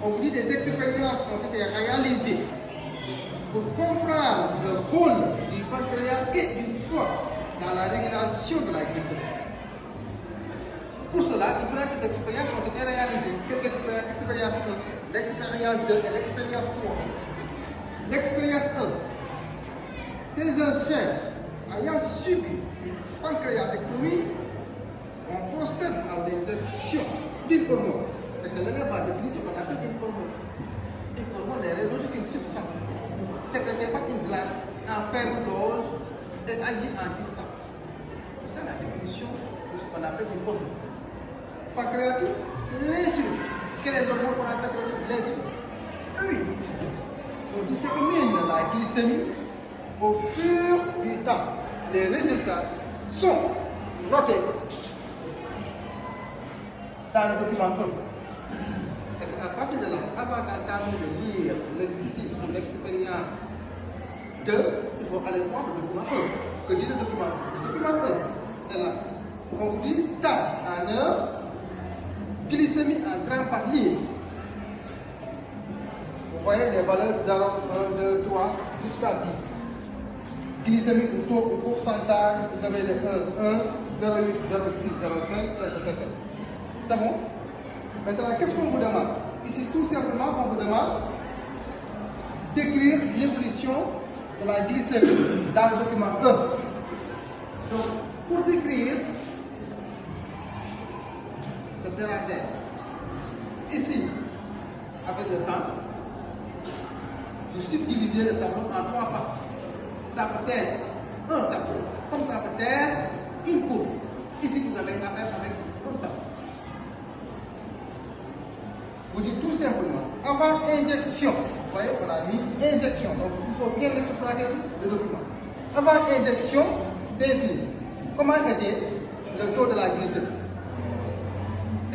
on vous dit des expériences ont été réalisées pour comprendre le rôle du pancréas et du foie dans la régulation de la glycémie. Pour cela, différentes expériences ont été réalisées. Quelle expérience? Expérience 1, l'expérience 2 et l'expérience 3. L'expérience 1, ces anciens ayant subi une pancréatectomie, on procède à l'injection d'une hormone. Et de manière par définition, on appelle une hormone. Une hormone n'est rien d'autre qu'une substance sécrétée par une glande en faible dose et agit en distance. C'est ça la définition de ce qu'on appelle une hormone. Pancréatite, l'insuline. Quelle est l'hormone qu'on a sécrétée? L'insuline. Puis, on détermine la glycémie au fur du temps. Les résultats sont notés dans le document 1. Et à partir de là, avant d'entamer de lire l'exercice ou l'expérience 2, il faut aller voir le document 1. Que dit le document 1? Le document 1 est là. On vous dit temps en heure, glycémie en grammes par litre. Vous voyez les valeurs 0, 1, 2, 3 jusqu'à 10. Glycémie au taux, au pourcentage, vous avez les 1, 0,8, 0,6, 0,5, c'est bon? Maintenant, qu'est-ce qu'on vous demande? Ici, tout simplement, on vous demande d'écrire l'évolution de la glycémie dans le document 1. Donc, pour décrire, c'est terre. Ici, avec le temps, je subdivisez le tableau en 3 parties. Ça peut être un tableau, comme ça peut être une courbe. Ici, vous avez affaire avec un tableau. Vous dites tout simplement, avant injection, vous voyez, on a mis injection, donc il faut bien exploiter le document. Avant injection, d'insuline, comment était le taux de la glycémie?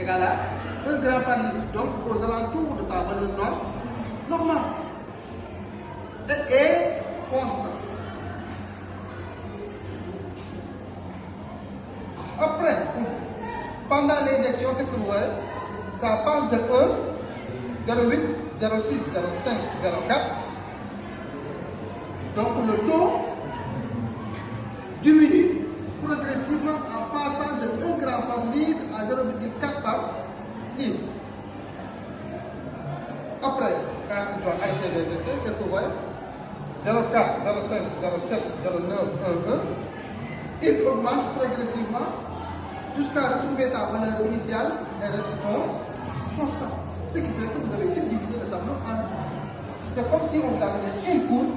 Égal à 1 gramme par litre, donc aux alentours de sa valeur normale. Et constant. Après, pendant l'injection, qu'est-ce que vous voyez? Ça passe de 1, 0,8, 0,6, 0,5, 0,4. Donc le taux diminue progressivement en passant de 1 gramme par litre à 0,4 par litre. Après, quand on doit arrêter d'injecter, qu'est-ce que vous voyez? 0,4, 0,5, 0,7, 0,9, 1,1. Il augmente progressivement jusqu'à retrouver sa valeur initiale et reste constant. Ce qui fait que vous avez subdivisé le tableau en deux. C'est comme si on vous a donné une courbe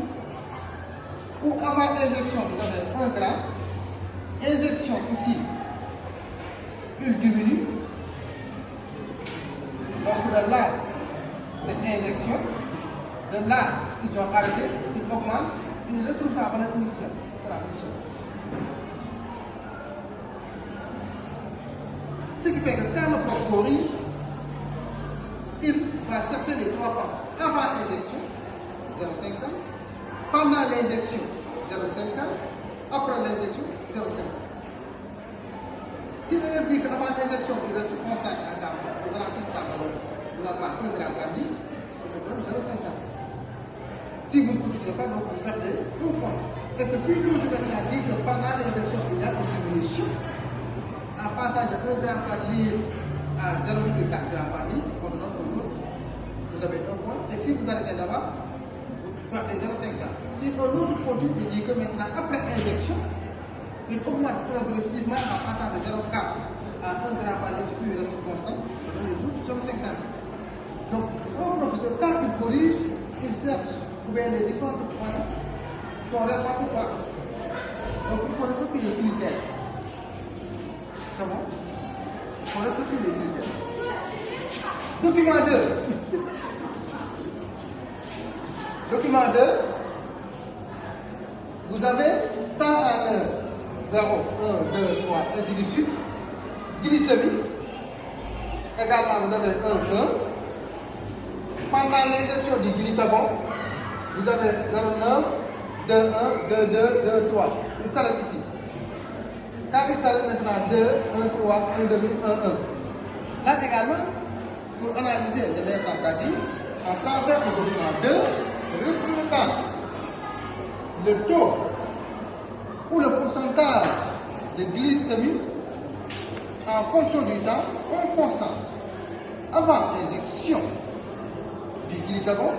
où avant injection vous avez 1 gramme. Injection ici, il diminue. Donc de là, c'est injection. De là, ils ont arrêté, ils augmentent, ils retrouvent sa valeur initiale. C'est la même chose. Ce qui fait que quand le prof corrige, il va chercher les 3 pas. Avant injection, 0,50. Pendant l'injection, 0,50. Après l'injection, 0,50. Si l'élève dit qu'avant l'injection, il reste constant à sa valeur, vous allez toute sa valeur normale 1 gramme par litre, on donne 0,50. Si vous ne corrigez pas, donc vous perdez 1 point. Et que si nous maintenant dit que pendant l'injection, il y a une diminution, en passant de 1 gramme par litre à 0,4 grammes par litre, on donne un autre, vous avez 1 point. Et si vous arrêtez là-bas, vous perdez 0,50. Si un autre produit dit que maintenant, après injection, il augmente progressivement en passant de 0,4 à 1 gramme par litre, puis il reste constant, vous donne les autres 0,50. Donc, un professeur, quand il corrige, il cherche les différents points sont répartis ou pas. Donc, il faut respecter les critères. C'est bon? Il faut respecter les critères. Document 2. Document 2. Vous avez temps à 1, 0, 1, 2, 3, ainsi de suite. Glycémie. Également, vous avez 1, 1. Pendant l'injection du glucagon, vous avez 0,9, 2, 1, 2, 2, 2, 3. Il s'arrête ici. Quand il s'arrête maintenant 2, 1, 3, 1, 2, 1, 1. Là également, pour analyser les tentatives à travers le document 2 reflétant le taux ou le pourcentage de glycémie en fonction du temps, on constate avant injection du glycagon,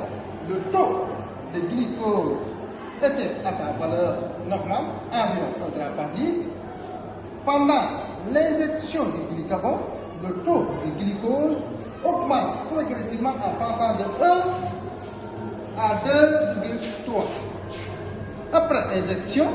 le taux de glucose était à sa valeur normale, environ 1 gramme par litre. Pendant l'injection du glycagon, le taux de glucose augmente progressivement en passant de 1 à 2,3. Après injection,